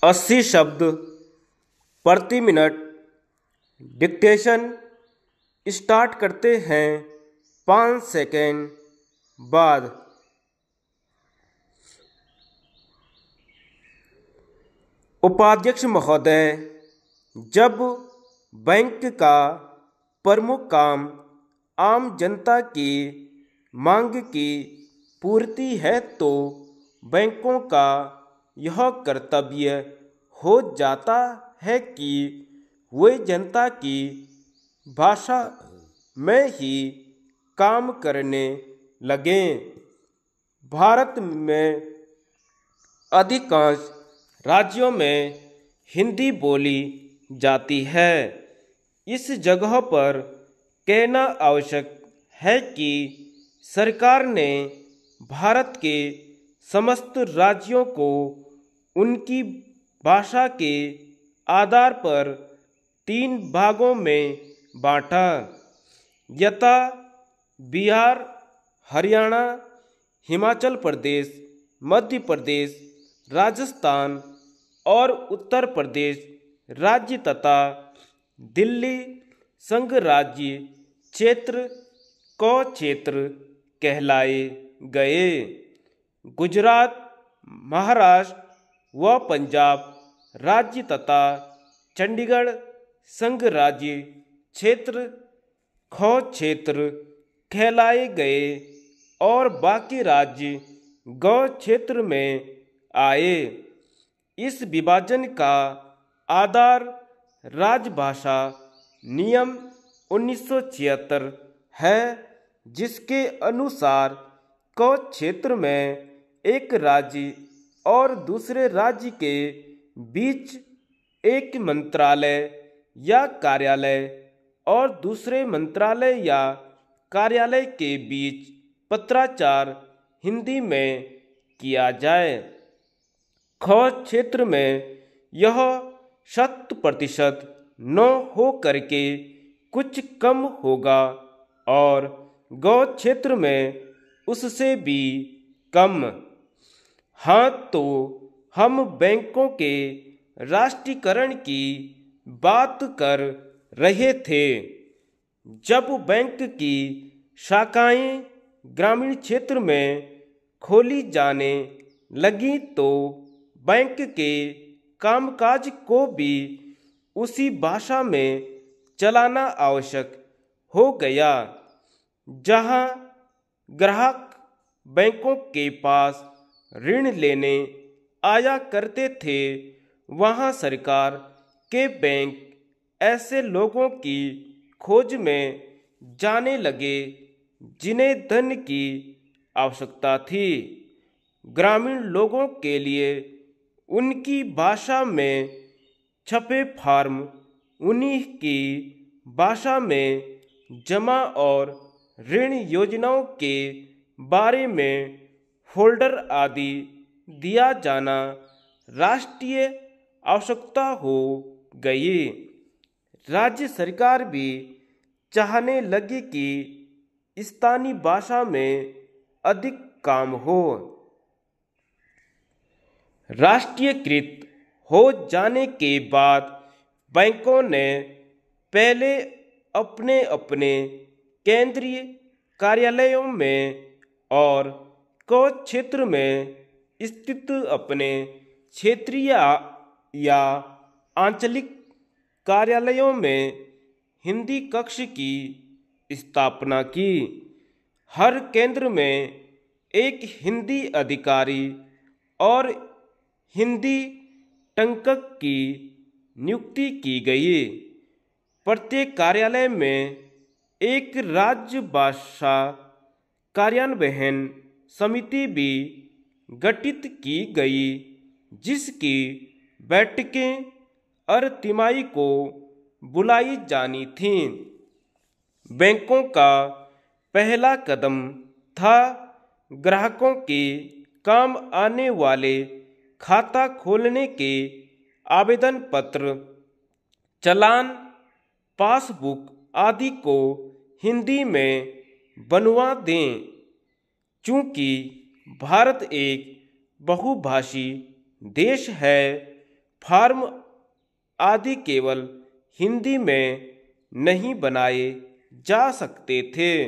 80 शब्द प्रति minute. Dictation start करते हैं 5 सेकेंड बाद। उपाध्यक्ष महोदय, जब बैंक का प्रमुख काम आम जनता की मांग की पूर्ति है तो बैंकों का यह कर्तव्य हो जाता है कि वे जनता की भाषा में ही काम करने लगें। भारत में अधिकांश राज्यों में हिंदी बोली जाती है। इस जगह पर कहना आवश्यक है कि सरकार ने भारत के समस्त राज्यों को उनकी भाषा के आधार पर 3 भागों में बांटा, यथा बिहार, हरियाणा, हिमाचल प्रदेश, मध्य प्रदेश, राजस्थान और उत्तर प्रदेश राज्य तथा दिल्ली संघ राज्य क्षेत्र को क्षेत्र कहलाए गए। गुजरात, महाराष्ट्र व पंजाब राज्य तथा चंडीगढ़ संघ राज्य क्षेत्र खो क्षेत्र कहलाए गए और बाकी राज्य गौ क्षेत्र में आए। इस विभाजन का आधार राजभाषा नियम 1976 है, जिसके अनुसार को क्षेत्र में एक राज्य और दूसरे राज्य के बीच एक मंत्रालय या कार्यालय और दूसरे मंत्रालय या कार्यालय के बीच पत्राचार हिंदी में किया जाए। ख क्षेत्र में यह 100% न हो करके कुछ कम होगा और गौ क्षेत्र में उससे भी कम। हाँ, तो हम बैंकों के राष्ट्रीयकरण की बात कर रहे थे। जब बैंक की शाखाएं ग्रामीण क्षेत्र में खोली जाने लगी तो बैंक के कामकाज को भी उसी भाषा में चलाना आवश्यक हो गया। जहां ग्राहक बैंकों के पास ऋण लेने आया करते थे, वहां सरकार के बैंक ऐसे लोगों की खोज में जाने लगे जिन्हें धन की आवश्यकता थी। ग्रामीण लोगों के लिए उनकी भाषा में छपे फॉर्म उन्हीं की भाषा में जमा और ऋण योजनाओं के बारे में फोल्डर आदि दिया जाना राष्ट्रीय आवश्यकता हो गई। राज्य सरकार भी चाहने लगी कि स्थानीय भाषा में अधिक काम हो। राष्ट्रीयकृत हो जाने के बाद बैंकों ने पहले अपने अपने केंद्रीय कार्यालयों में और को क्षेत्र में स्थित अपने क्षेत्रीय या आंचलिक कार्यालयों में हिंदी कक्ष की स्थापना की। हर केंद्र में एक हिंदी अधिकारी और हिंदी टंकक की नियुक्ति की गई। प्रत्येक कार्यालय में एक राज्य भाषा कार्यान्वयन समिति भी गठित की गई, जिसकी बैठकें हर तिमाही को बुलाई जानी थीं। बैंकों का पहला कदम था ग्राहकों के काम आने वाले खाता खोलने के आवेदन पत्र, चालान, पासबुक आदि को हिंदी में बनवा दें। चूँकि भारत एक बहुभाषी देश है, फार्म आदि केवल हिंदी में नहीं बनाए जा सकते थे।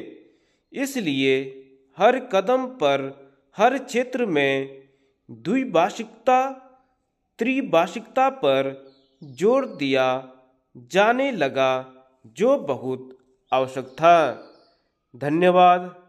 इसलिए हर कदम पर, हर क्षेत्र में द्विभाषिकता, त्रिभाषिकता पर जोर दिया जाने लगा, जो बहुत आवश्यक था। धन्यवाद।